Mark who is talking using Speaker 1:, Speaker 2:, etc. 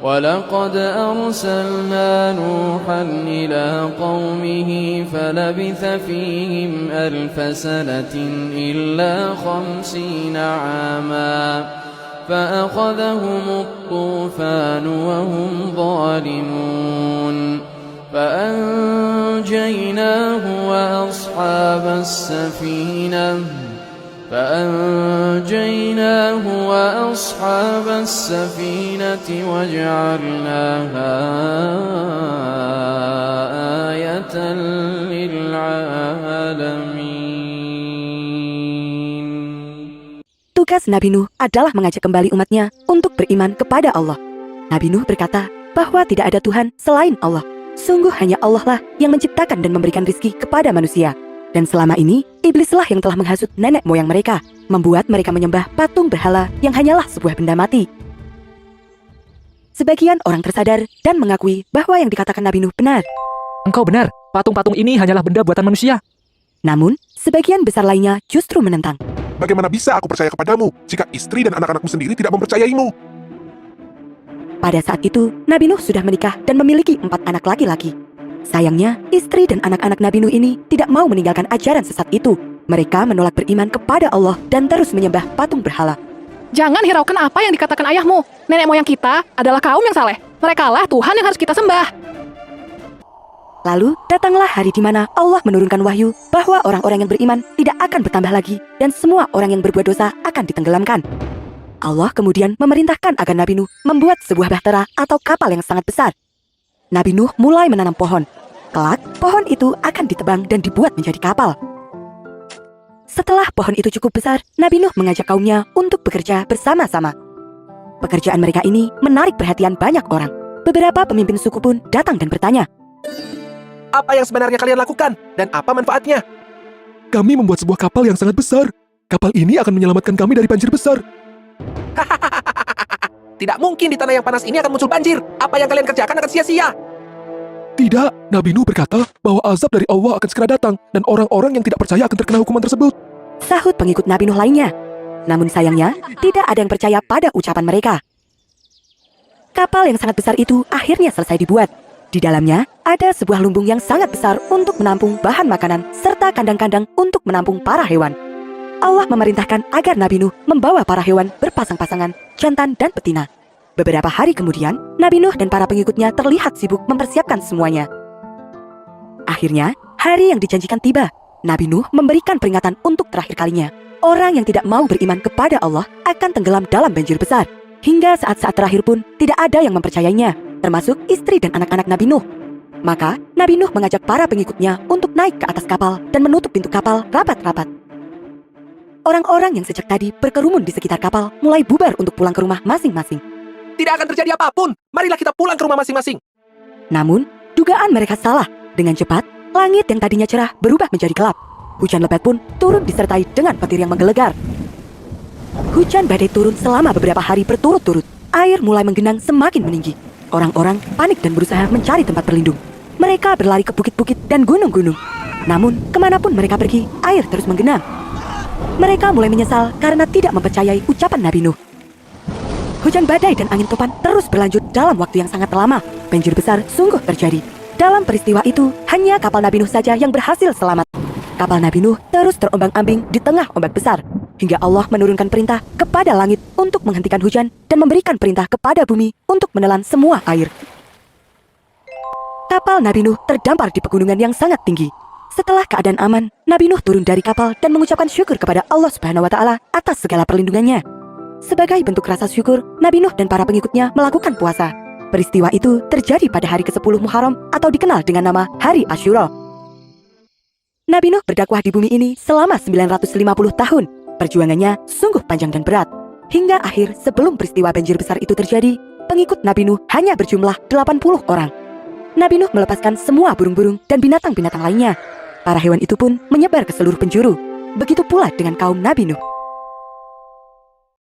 Speaker 1: ولقد أرسلنا نوحا إلى قومه فلبث فيهم 1000 سنة إلا 50 عاما فأخذهم الطوفان وهم ظالمون فأنجيناه وأصحاب السفينة وجعلناها آية للعالمين.
Speaker 2: Tugas Nabi Nuh adalah mengajak kembali umatnya untuk beriman kepada Allah. Nabi Nuh berkata bahwa tidak ada Tuhan selain Allah. Sungguh hanya Allah lah yang menciptakan dan memberikan rizki kepada manusia. Dan selama ini, iblislah yang telah menghasut nenek moyang mereka, membuat mereka menyembah patung berhala yang hanyalah sebuah benda mati. Sebagian orang tersadar dan mengakui bahwa yang dikatakan Nabi Nuh benar.
Speaker 3: Engkau benar, patung-patung ini hanyalah benda buatan manusia.
Speaker 2: Namun, sebagian besar lainnya justru menentang.
Speaker 4: Bagaimana bisa aku percaya kepadamu jika istri dan anak-anakmu sendiri tidak mempercayaimu?
Speaker 2: Pada saat itu, Nabi Nuh sudah menikah dan memiliki 4 anak laki-laki. Sayangnya, istri dan anak-anak Nabi Nuh ini tidak mau meninggalkan ajaran sesat itu. Mereka menolak beriman kepada Allah dan terus menyembah patung berhala.
Speaker 5: Jangan hiraukan apa yang dikatakan ayahmu. Nenek moyang kita adalah kaum yang saleh. Merekalah Tuhan yang harus kita sembah.
Speaker 2: Lalu, datanglah hari di mana Allah menurunkan wahyu bahwa orang-orang yang beriman tidak akan bertambah lagi dan semua orang yang berbuat dosa akan ditenggelamkan. Allah kemudian memerintahkan agar Nabi Nuh membuat sebuah bahtera atau kapal yang sangat besar. Nabi Nuh mulai menanam pohon. Kelak, pohon itu akan ditebang dan dibuat menjadi kapal. Setelah pohon itu cukup besar, Nabi Nuh mengajak kaumnya untuk bekerja bersama-sama. Pekerjaan mereka ini menarik perhatian banyak orang. Beberapa pemimpin suku pun datang dan bertanya,
Speaker 6: "Apa yang sebenarnya kalian lakukan dan apa manfaatnya?"
Speaker 4: Kami membuat sebuah kapal yang sangat besar. Kapal ini akan menyelamatkan kami dari banjir besar.
Speaker 6: Tidak mungkin di tanah yang panas ini akan muncul banjir. Apa yang kalian kerjakan akan sia-sia.
Speaker 4: Tidak, Nabi Nuh berkata bahwa azab dari Allah akan segera datang dan orang-orang yang tidak percaya akan terkena hukuman tersebut.
Speaker 2: Sahut pengikut Nabi Nuh lainnya. Namun sayangnya, tidak ada yang percaya pada ucapan mereka. Kapal yang sangat besar itu akhirnya selesai dibuat. Di dalamnya, ada sebuah lumbung yang sangat besar untuk menampung bahan makanan serta kandang-kandang untuk menampung para hewan. Allah memerintahkan agar Nabi Nuh membawa para hewan berpasang-pasangan, jantan dan betina. Beberapa hari kemudian, Nabi Nuh dan para pengikutnya terlihat sibuk mempersiapkan semuanya. Akhirnya, hari yang dijanjikan tiba. Nabi Nuh memberikan peringatan untuk terakhir kalinya. Orang yang tidak mau beriman kepada Allah akan tenggelam dalam banjir besar. Hingga saat-saat terakhir pun tidak ada yang mempercayainya, termasuk istri dan anak-anak Nabi Nuh. Maka, Nabi Nuh mengajak para pengikutnya untuk naik ke atas kapal dan menutup pintu kapal rapat-rapat. Orang-orang yang sejak tadi berkerumun di sekitar kapal mulai bubar untuk pulang ke rumah masing-masing.
Speaker 6: Tidak akan terjadi apapun. Marilah kita pulang ke rumah masing-masing.
Speaker 2: Namun, dugaan mereka salah. Dengan cepat, langit yang tadinya cerah berubah menjadi gelap. Hujan lebat pun turun disertai dengan petir yang menggelegar. Hujan badai turun selama beberapa hari berturut-turut. Air mulai menggenang semakin meninggi. Orang-orang panik dan berusaha mencari tempat berlindung. Mereka berlari ke bukit-bukit dan gunung-gunung. Namun, kemanapun mereka pergi, air terus menggenang. Mereka mulai menyesal karena tidak mempercayai ucapan Nabi Nuh. Hujan badai dan angin topan terus berlanjut dalam waktu yang sangat lama. Banjir besar sungguh terjadi. Dalam peristiwa itu, hanya kapal Nabi Nuh saja yang berhasil selamat. Kapal Nabi Nuh terus terombang-ambing di tengah ombak besar, hingga Allah menurunkan perintah kepada langit untuk menghentikan hujan dan memberikan perintah kepada bumi untuk menelan semua air. Kapal Nabi Nuh terdampar di pegunungan yang sangat tinggi. Setelah keadaan aman, Nabi Nuh turun dari kapal dan mengucapkan syukur kepada Allah Subhanahu wa Ta'ala atas segala perlindungannya. Sebagai bentuk rasa syukur, Nabi Nuh dan para pengikutnya melakukan puasa. Peristiwa itu terjadi pada hari ke-10 Muharram atau dikenal dengan nama Hari Asyura. Nabi Nuh berdakwah di bumi ini selama 950 tahun. Perjuangannya sungguh panjang dan berat. Hingga akhir sebelum peristiwa banjir besar itu terjadi, pengikut Nabi Nuh hanya berjumlah 80 orang. Nabi Nuh melepaskan semua burung-burung dan binatang-binatang lainnya. Para hewan itu pun menyebar ke seluruh penjuru. Begitu pula dengan kaum Nabi Nuh.